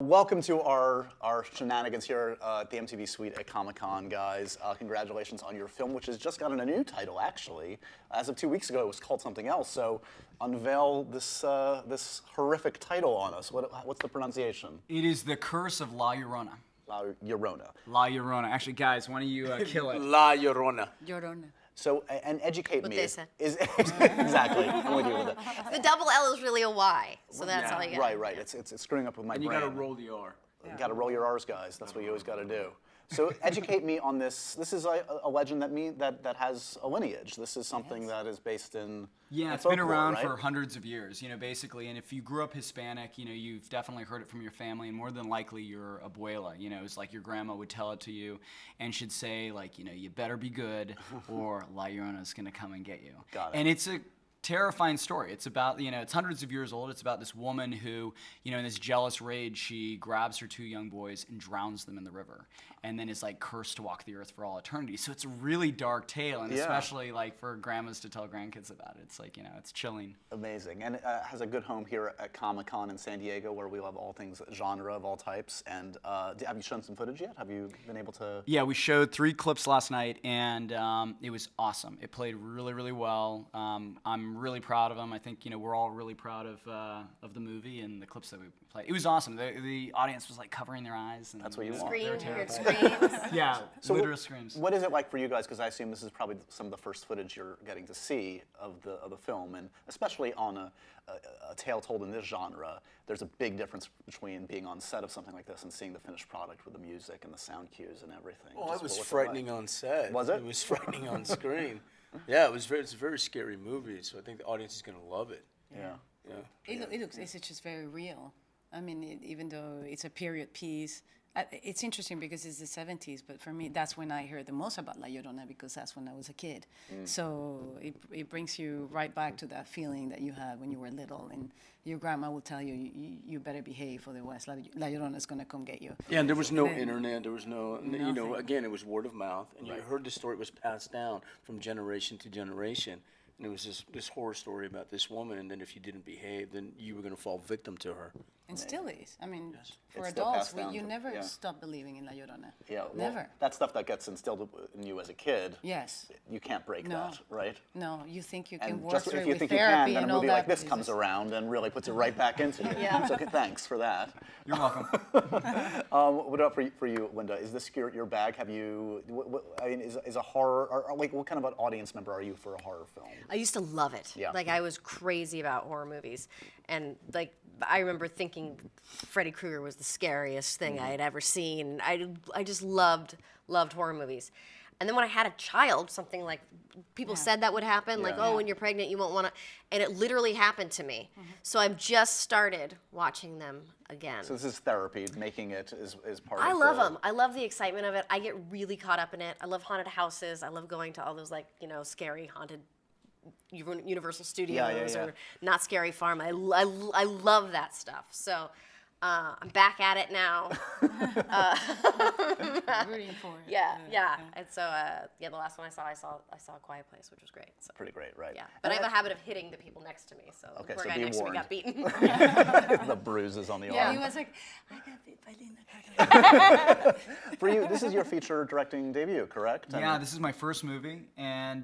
welcome to our shenanigans here at the MTV Suite at Comic-Con, guys. Congratulations on your film, which has just gotten a new title, actually. As of 2 weeks ago, it was called something else. So unveil this this horrific title on us. What's the pronunciation? It is The Curse of La Llorona. La Llorona. La Llorona. Actually, guys, why don't you kill it? La Llorona. Llorona. So, and educate What me. they said. Exactly. I'm with you with it. The double L is really a Y, so that's all you get. Right. It's screwing up with my And brain. you gotta roll the R. You gotta roll your R's, guys. That's what you always gotta do. So educate me on this. This is a legend that has a lineage. This is something that is based in Yeah, it's folklore, been around right? for hundreds of years, basically. And if you grew up Hispanic, you've definitely heard it from your family, and more than likely your abuela, it's like your grandma would tell it to you, and she'd say, like, you better be good, or La Llorona's gonna come and get you. Got it. And it's a terrifying story. It's about, it's hundreds of years old. It's about this woman who, in this jealous rage, she grabs her 2 young boys and drowns them in the river, and then is like cursed to walk the earth for all eternity. So it's a really dark tale, and especially like for grandmas to tell grandkids about it. It's like, it's chilling. Amazing. And it has a good home here at Comic-Con in San Diego, where we love all things genre of all types. And have you shown some footage yet? Have you been able to? Yeah, we showed 3 clips last night, and it was awesome. It played really, really well. I'm really proud of them. I think we're all really proud of the movie and the clips that we played. It was awesome. The audience was like covering their eyes. And That's what you want. Screams, you heard screams. Yeah, So literal screams. What is it like for you guys? Because I assume this is probably some of the first footage you're getting to see of the film, and especially on a tale told in this genre, there's a big difference between being on set of something like this and seeing the finished product with the music and the sound cues and everything. Well, Just it was what's frightening like? on set. Was it? It was frightening on screen. Yeah, it's a very scary movie, so I think the audience is going to love it. Yeah. It's just very real. I mean, even though it's a period piece, it's interesting because it's the 70s, but for me, that's when I heard the most about La Llorona, because that's when I was a kid. So it brings you right back to that feeling that you had when you were little, and your grandma will tell you, you better behave for the West. La Llorona's going to come get you. Yeah, and there was no internet, there was no, Nothing. again, it was word of mouth, and you heard the story was passed down from generation to generation. And it was this horror story about this woman, and then if you didn't behave, then you were going to fall victim to her. And still is. I mean, for It's still adults, passed down you to- never yeah. stop believing in La Llorona. Yeah. Well, Never. that stuff that gets instilled in you as a kid. Yes. You can't break No. that, right? No, you think you can And work just through if it you with think you can, therapy then and a all movie that. like this but comes it's- around and really puts it right back into you. Yeah. So thanks for that. You're welcome. What about for you, Linda? Is this your bag? Have you? I mean, is a horror? Or like, what kind of an audience member are you for a horror film? I used to love it. Yeah. Like, I was crazy about horror movies. And, like, I remember thinking Freddy Krueger was the scariest thing I had ever seen. I just loved horror movies. And then when I had a child, something like, people said that would happen, like, oh, when you're pregnant, you won't want to, and it literally happened to me. So I've just started watching them again. So this is therapy. Making it is part of I love them. I love the excitement of it. I get really caught up in it. I love haunted houses. I love going to all those, like, scary haunted Universal Studios yeah. or Not Scary Farm. I love that stuff. So I'm back at it now. Rooting for it. Yeah. And so the last one I saw A Quiet Place, which was great. So, Pretty great, right? yeah, but I have a habit of hitting the people next to me. So Okay, the poor so guy be next to me warned. got beaten. The bruises on the Yeah, arm. he was like, I got beat by Linda. For you, this is your feature directing debut, correct? I Yeah, mean, this is my first movie, and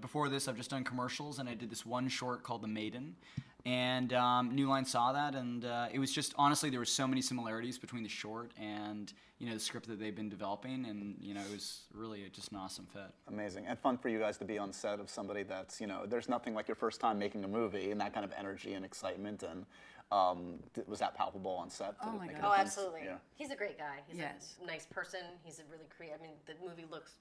before this, I've just done commercials, and I did this one short called The Maiden, and New Line saw that, and it was just, honestly, there were so many similarities between the short and the script that they've been developing, and it was really just an awesome fit. Amazing, and fun for you guys to be on set of somebody that's there's nothing like your first time making a movie, and that kind of energy and excitement, and was that palpable on set? Did Oh it my make a God. Oh, difference? absolutely. Yeah. He's a great guy. He's Yes. a nice person. He's a really creative. I mean, the movie looks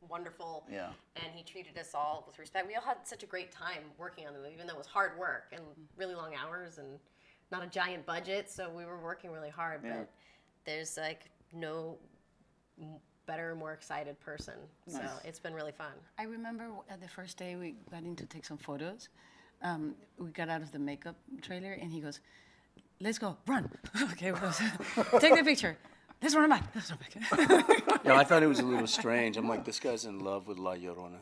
wonderful. Yeah. And he treated us all with respect. We all had such a great time working on the movie, even though it was hard work and really long hours and not a giant budget. So we were working really hard. Yeah. But there's like no better, more excited person. So it's been really fun. I remember the first day we got in to take some photos. We got out of the makeup trailer, and he goes, "Let's go, run." Okay, we go, take the picture. let's run it back. Let's run it back. Yeah, I thought it was a little strange. I'm like, this guy's in love with La Llorona.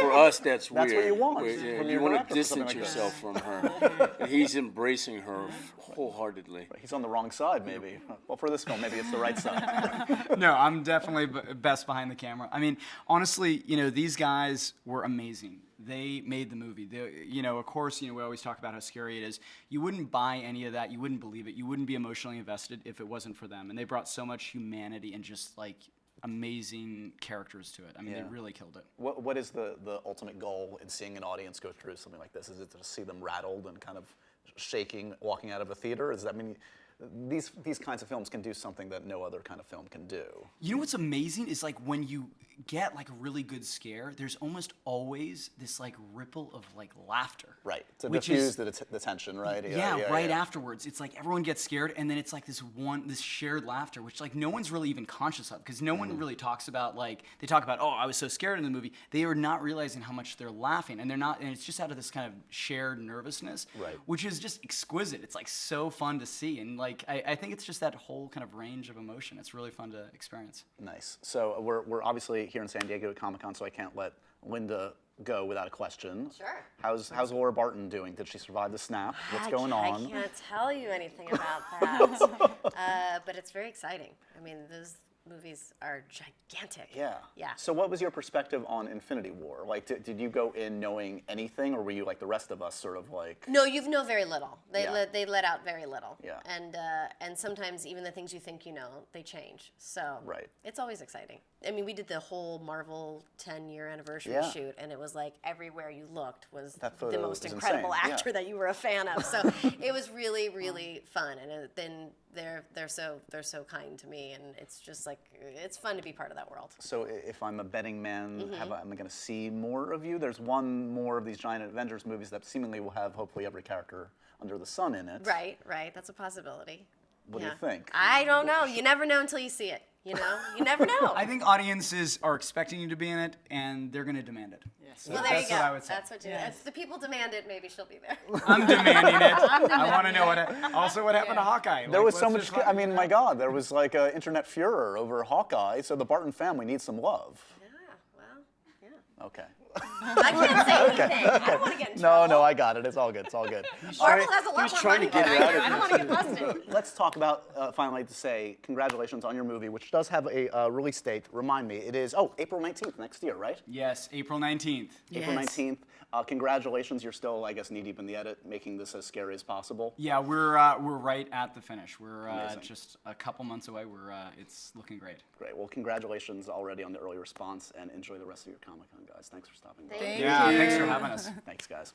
For us, that's weird. That's what you want Yeah, from you your want director to for something distance like this. yourself from her. And he's embracing her wholeheartedly. He's on the wrong side, maybe. Well, for this film, maybe it's the right side. No, I'm definitely best behind the camera. I mean, honestly, these guys were amazing. They made the movie. Of course, we always talk about how scary it is. You wouldn't buy any of that. You wouldn't believe it. You wouldn't be emotionally invested if it wasn't for them. And they brought so much humanity and just like amazing characters to it. I mean, they really killed it. What is the ultimate goal in seeing an audience go through something like this? Is it to see them rattled and kind of shaking, walking out of a theater? Does that mean these kinds of films can do something that no other kind of film can do? You know what's amazing is like when you get like a really good scare, there's almost always this like ripple of like laughter. Right, to which diffuse is, the tension, right? right afterwards. It's like everyone gets scared, and then it's like this shared laughter, which like no one's really even conscious of, because no one really talks about they talk about, oh, I was so scared in the movie. They are not realizing how much they're laughing, and it's just out of this kind of shared nervousness, Right. which is just exquisite. It's like so fun to see, and like I think it's just that whole kind of range of emotion. It's really fun to experience. Nice. So we're obviously here in San Diego at Comic-Con, so I can't let Linda go without a question. Sure. How's Laura Barton doing? Did she survive the snap? What's going I on? can't tell you anything about that, but it's very exciting. I mean, those movies are gigantic. Yeah. Yeah. So what was your perspective on Infinity War? Like, did you go in knowing anything, or were you like the rest of us, sort of like? No, you know very little. They Yeah. they let out very little. Yeah. And sometimes even the things you think you know, they change. So Right. it's always exciting. I mean, we did the whole Marvel 10-year anniversary Yeah. shoot, and it was like everywhere you looked was That the photo most is incredible insane, yeah. actor that you were a fan of. So it was really, really fun. And then they're so kind to me, and it's just like it's fun to be part of that world. So if I'm a betting man, Mm-hmm. am I going to see more of you? There's one more of these giant Avengers movies that seemingly will have hopefully every character under the sun in it. Right. That's a possibility. What do you think? I don't know. You never know until you see it. You never know. I think audiences are expecting you to be in it, and they're going to demand it. Yes. Well, there That's you go. what I would say. That's what you. If the people demand it, maybe she'll be there. I'm demanding it. I want to know what happened to Hawkeye. There Like, was so let's much. just I mean, my God, there was like internet furor over Hawkeye. So the Barton family needs some love. Yeah. Well. Yeah. Okay. I can't say anything. I don't want to get in trouble. No, I got it. It's all good. It's all good. Marvel has a lot was more trying money to get than it I out do. of I don't want to get busted. Let's talk about, finally, to say congratulations on your movie, which does have a release date. Remind me, it is, April 19th next year, right? Yes, April 19th. April Yes. 19th. Congratulations, you're still, I guess, knee-deep in the edit, making this as scary as possible. Yeah, we're right at the finish. We're Amazing. just a couple months away. It's looking great. Great. Well, congratulations already on the early response, and enjoy the rest of your Comic-Con, guys. Thanks for stopping by. Thank Yeah, thanks for having us. Thanks, guys.